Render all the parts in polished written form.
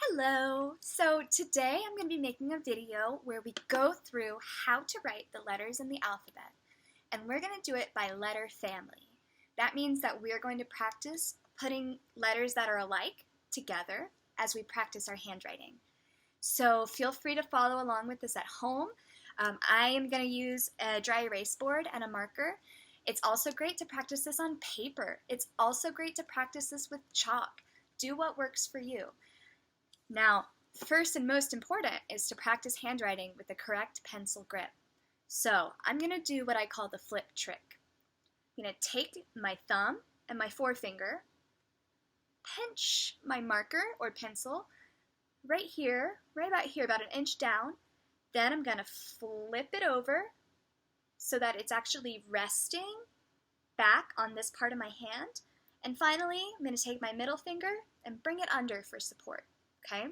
Hello! So today I'm going to be making a video where we go through how to write the letters in the alphabet. And we're going to do it by letter family. That means that we're going to practice putting letters that are alike together as we practice our handwriting. So feel free to follow along with this at home. I am going to use a dry erase board and a marker. It's also great to practice this on paper. It's also great to practice this with chalk. Do what works for you. Now, first and most important is to practice handwriting with the correct pencil grip. So I'm going to do what I call the flip trick. I'm going to take my thumb and my forefinger, pinch my marker or pencil right here, right about here, about an inch down. Then I'm going to flip it over so that it's actually resting back on this part of my hand. And finally, I'm going to take my middle finger and bring it under for support. Okay,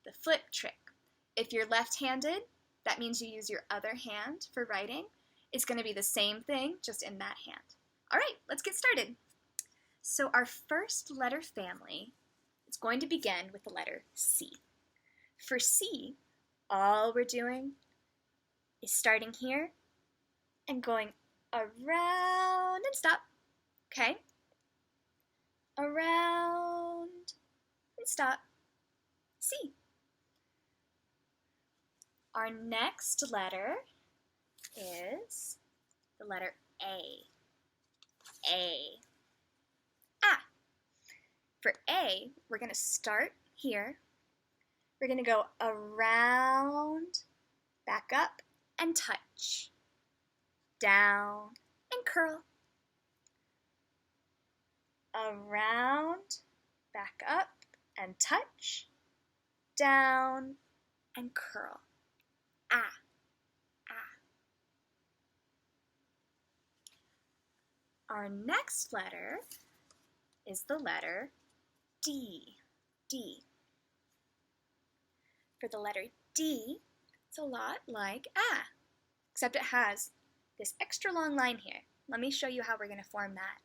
the flip trick. If you're left-handed, that means you use your other hand for writing. It's going to be the same thing, just in that hand. All right, let's get started. So our first letter family is going to begin with the letter C. For C, all we're doing is starting here and going around and stop. Okay? Around and stop. C. Our next letter is the letter A. A. Ah. For A, we're going to start here. We're going to go around, back up, and touch. Down, and curl. Around, back up, and touch. Down, and curl. Ah, ah. Our next letter is the letter D. D. For the letter D, it's a lot like ah, except it has this extra long line here. Let me show you how we're going to form that.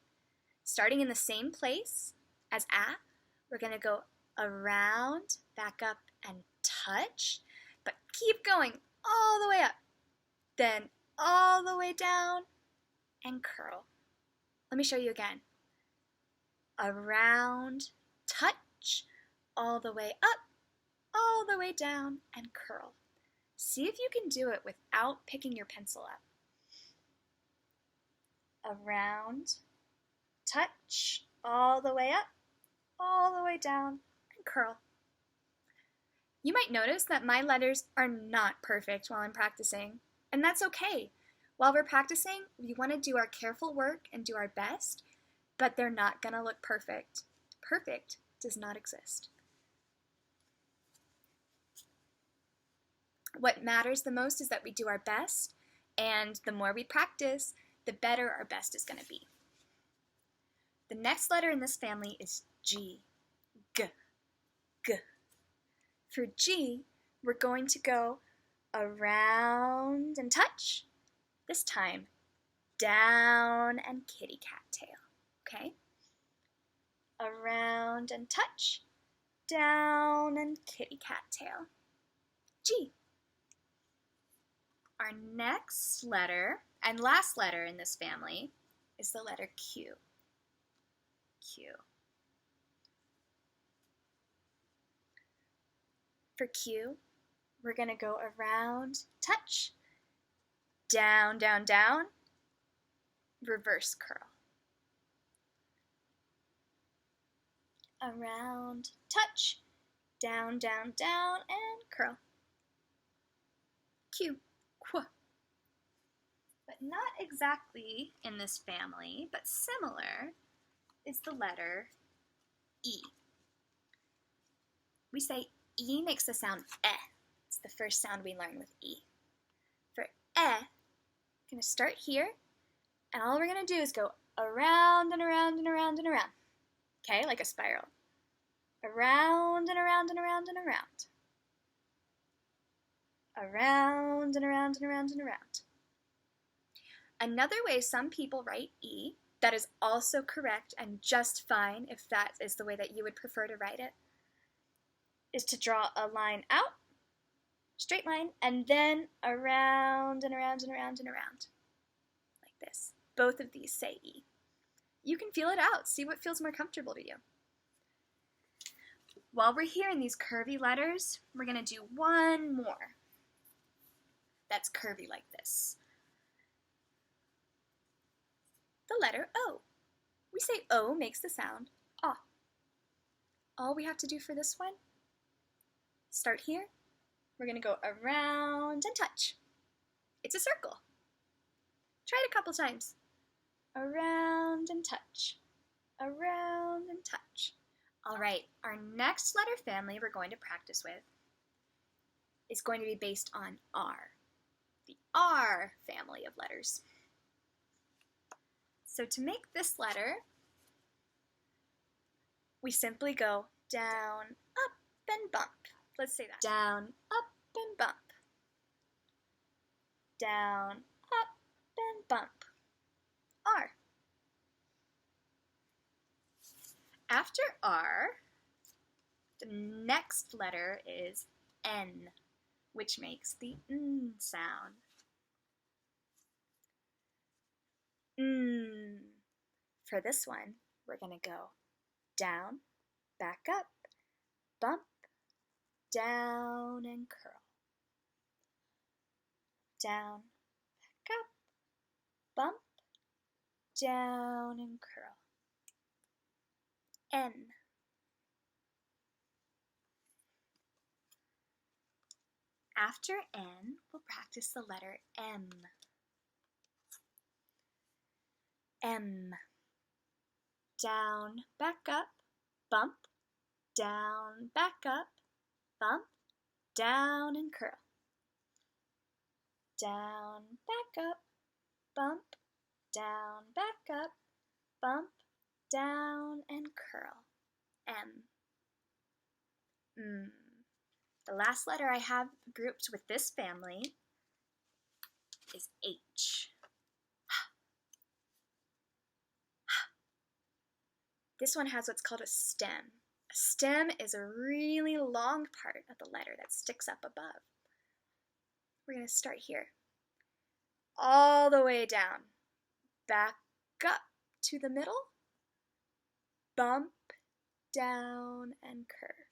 Starting in the same place as ah, we're going to go around, back up, and touch, but keep going all the way up, then all the way down, and curl. Let me show you again. Around, touch, all the way up, all the way down, and curl. See if you can do it without picking your pencil up. Around, touch, all the way up, all the way down, and curl. You might notice that my letters are not perfect while I'm practicing, and that's okay. While we're practicing, we want to do our careful work and do our best, but they're not going to look perfect. Perfect does not exist. What matters the most is that we do our best, and the more we practice, the better our best is going to be. The next letter in this family is G. G. G. For G, we're going to go around and touch. This time, down and kitty cat tail. Okay? Around and touch, down and kitty cat tail. G. Our next letter, and last letter in this family, is the letter Q. Q. For Q, we're going to go around, touch, down, down, down, reverse curl. Around, touch, down, down, down, and curl. Q. Qu. But not exactly in this family, but similar, is the letter E. We say E makes the sound eh. It's the first sound we learn with E. For eh, we're going to start here, and all we're going to do is go around and around and around and around. Okay, like a spiral. Around and around and around and around. Around and around and around and around. Another way some people write E that is also correct and just fine if that is the way that you would prefer to write it is to draw a line out, straight line, and then around and around and around and around, like this. Both of these say E. You can feel it out. See what feels more comfortable to you. While we're here in these curvy letters, we're going to do one more that's curvy like this. The letter O. We say O makes the sound ah. All we have to do for this one, start here. We're going to go around and touch. It's a circle. Try it a couple times. Around and touch. Around and touch. All right, our next letter family we're going to practice with is going to be based on R, the R family of letters. So to make this letter, we simply go down, up, and bump. Let's say that. Down, up, and bump. Down, up, and bump. R. After R, the next letter is N, which makes the N sound. N. For this one, we're going to go down, back up, bump, down, and curl. Down, back up, bump, down, and curl. N. After N, we'll practice the letter M. M. Down, back up, bump, down, back up, bump, down, and curl. Down, back up, bump, down, back up, bump, down, and curl. M. The last letter I have grouped with this family is H. This one has what's called a stem. A stem is a really long part of the letter that sticks up above. We're going to start here. All the way down. Back up to the middle. Bump, down, and curve.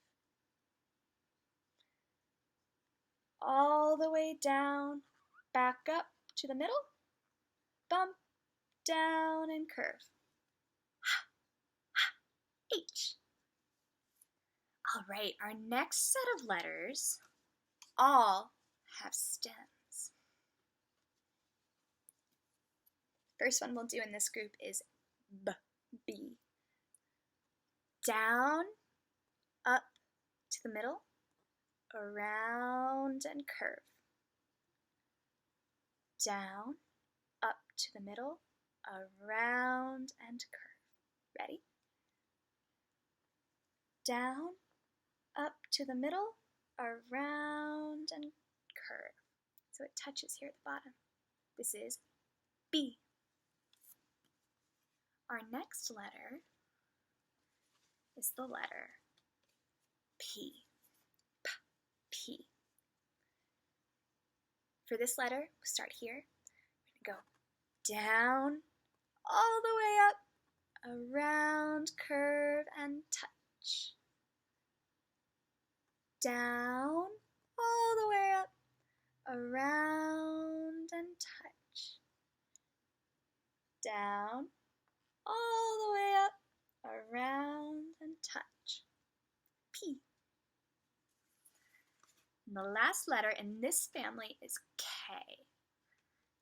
All the way down, back up to the middle, bump, down, and curve. H. All right, our next set of letters all have stems. First one we'll do in this group is B. B. Down, up to the middle, around and curve. Down, up to the middle, around and curve. Ready? Down, up to the middle, around and curve. So it touches here at the bottom. This is B. Our next letter is the letter P. P. For this letter, we'll start here. We're going to go down, all the way up, around, curve, and touch. Down, all the way up, around, and touch. Down, all the way up, around, and touch. P. And the last letter in this family is K.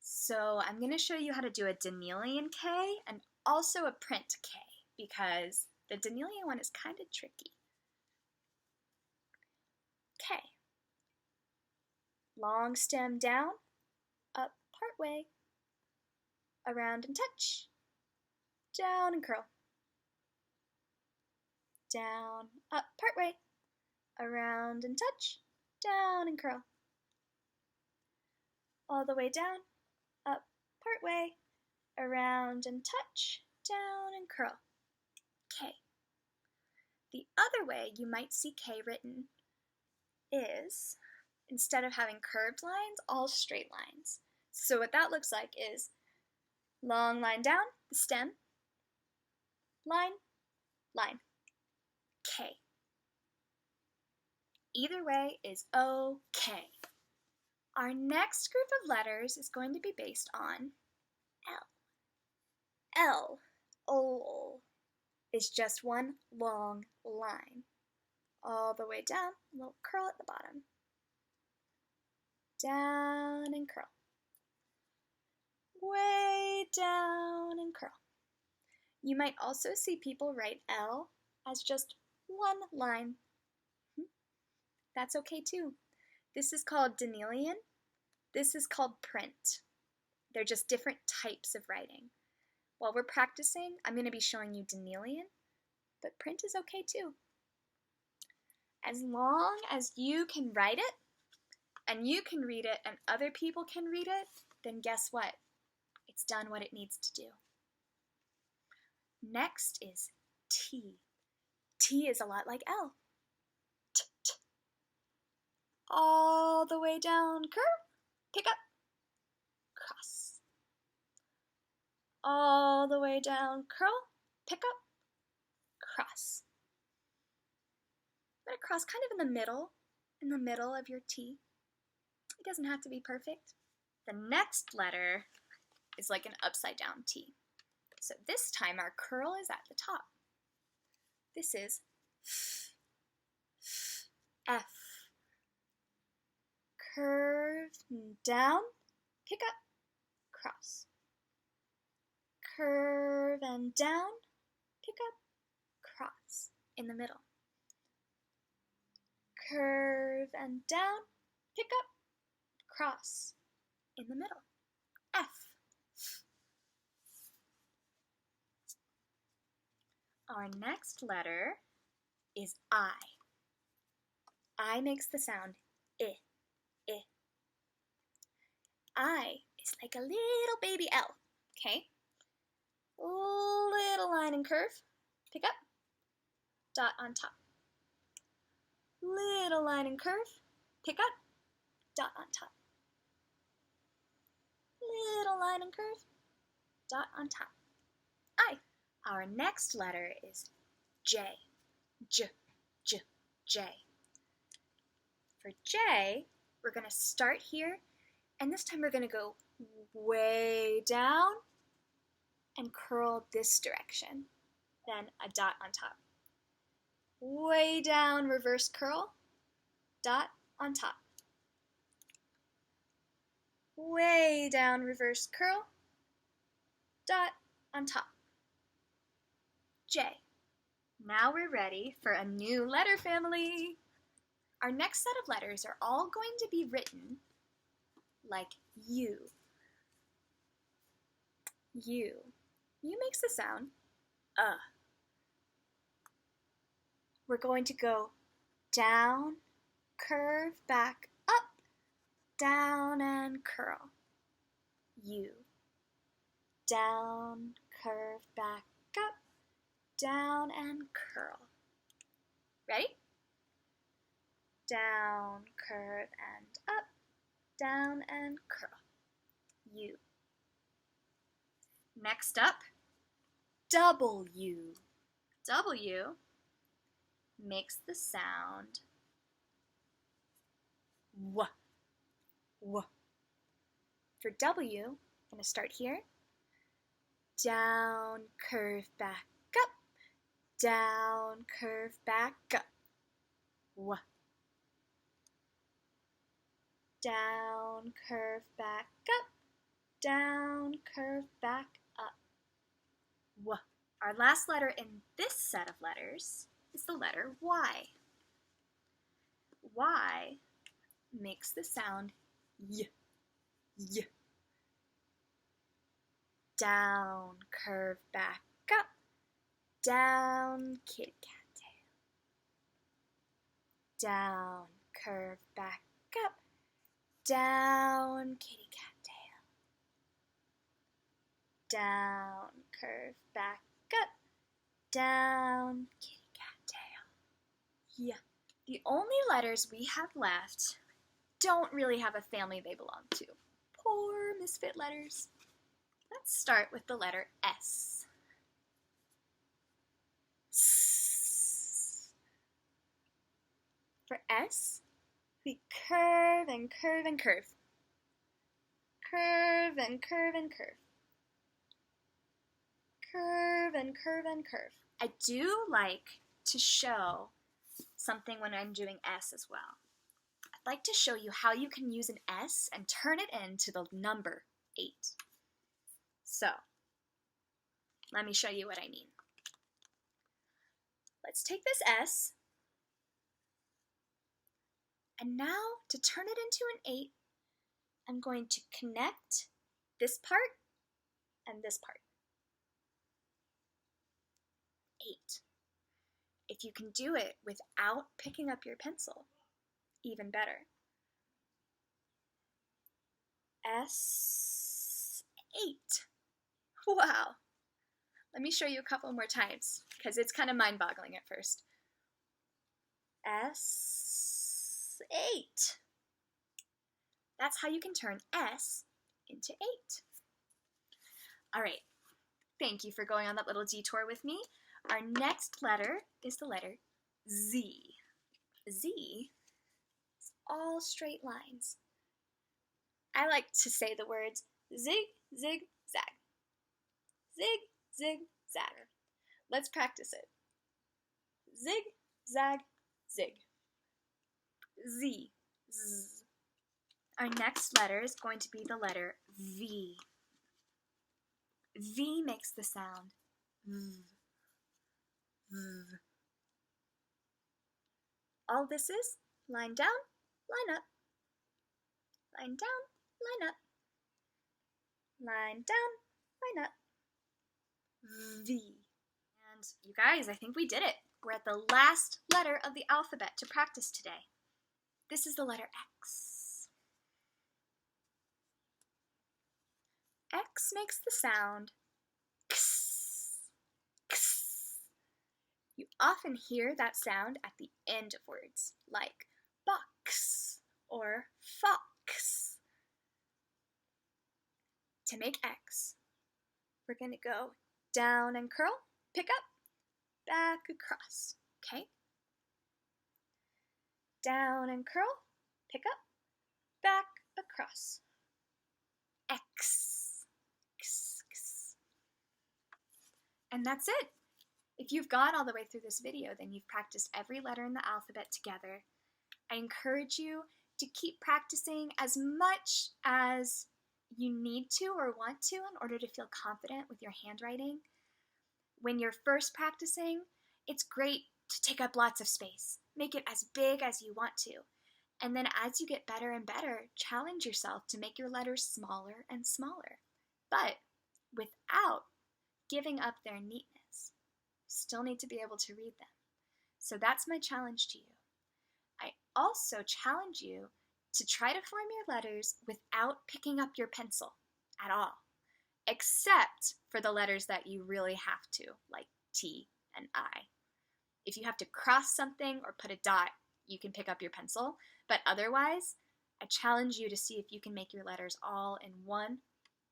So I'm going to show you how to do a Danielian K and also a print K, because the Danielian one is kind of tricky. K. Long stem down, up part way, around and touch, down and curl. Down, up part way, around and touch, down and curl. All the way down, up part way, around and touch, down and curl. K. The other way you might see K written is, instead of having curved lines, all straight lines. So what that looks like is long line down, the stem, line, line, K. Either way is okay. Our next group of letters is going to be based on L. L, ol, is just one long line. All the way down, a little curl at the bottom. Down and curl. Way down and curl. You might also see people write L as just one line. That's okay too. This is called Danielian. This is called print. They're just different types of writing. While we're practicing, I'm going to be showing you Danielian, but print is okay too. As long as you can write it, and you can read it, and other people can read it, then guess what? It's done what it needs to do. Next is T. T is a lot like L. T, t. All the way down, curve, pick up, cross. All the way down, curl, pick up, cross. I'm going to cross kind of in the middle of your T. It doesn't have to be perfect. The next letter is like an upside down T. So this time our curl is at the top. This is F. Curve down, pick up, cross. Curve and down, pick up, cross in the middle. Curve and down, pick up, cross in the middle. F. Our next letter is I. I makes the sound I, I. I is like a little baby L, okay? Little line and curve, pick up, dot on top. Little line and curve, pick up, dot on top. Little line and curve, dot on top. I. Our next letter is J. J, J, J. For J, we're going to start here, and this time we're going to go way down and curl this direction. Then a dot on top. Way down, reverse curl, dot on top. Way down, reverse curl, dot on top. J. Now we're ready for a new letter family. Our next set of letters are all going to be written like U. U. U makes the sound We're going to go down, curve, back, up, down, and curl. U. Down, curve, back, up, down, and curl. Ready? Down, curve, and up, down, and curl. U. Next up, W. W makes the sound W. W. For W, I'm going to start here. Down, curve, back, up. Down, curve, back, up. W. Down, curve, back, up. Down, curve, back, up. W. Our last letter in this set of letters is the letter Y. Y makes the sound Y. Y. Down, curve, back, up. Down, kitty cat tail. Down, curve, back, up. Down, kitty cat tail. Down, curve, back, up. Down, kitty cat tail. Yeah. The only letters we have left don't really have a family they belong to. Poor misfit letters. Let's start with the letter S. S. For S, we curve and curve and curve. Curve and curve and curve. Curve and curve and curve. I do like to show something when I'm doing S as well. I'd like to show you how you can use an S and turn it into the number 8. So, let me show you what I mean. Let's take this S, and now to turn it into an 8, I'm going to connect this part and this part. 8. If you can do it without picking up your pencil, even better. S8. Wow. Let me show you a couple more times, because it's kind of mind-boggling at first. S8. That's how you can turn S into 8. All right. Thank you for going on that little detour with me. Our next letter is the letter Z. Z is all straight lines. I like to say the words zig, zig, zag. Zig, zig, zag. Let's practice it. Zig, zag, zig. Z. Z. Our next letter is going to be the letter V. V makes the sound V. V. All this is line down, line up. Line down, line up. Line down, line up. V. And you guys, I think we did it. We're at the last letter of the alphabet to practice today. This is the letter X. X makes the sound X. X. You often hear that sound at the end of words, like box or fox. To make X, we're going to go down and curl, pick up, back across, okay? Down and curl, pick up, back across. X. X, X. And that's it. If you've gone all the way through this video, then you've practiced every letter in the alphabet together. I encourage you to keep practicing as much as you need to or want to in order to feel confident with your handwriting. When you're first practicing, it's great to take up lots of space. Make it as big as you want to. And then as you get better and better, challenge yourself to make your letters smaller and smaller, but without giving up their neatness. You still need to be able to read them. So that's my challenge to you. I also challenge you to try to form your letters without picking up your pencil at all, except for the letters that you really have to, like T and I. If you have to cross something or put a dot, you can pick up your pencil, but otherwise, I challenge you to see if you can make your letters all in one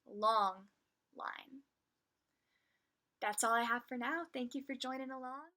long line. That's all I have for now. Thank you for joining along.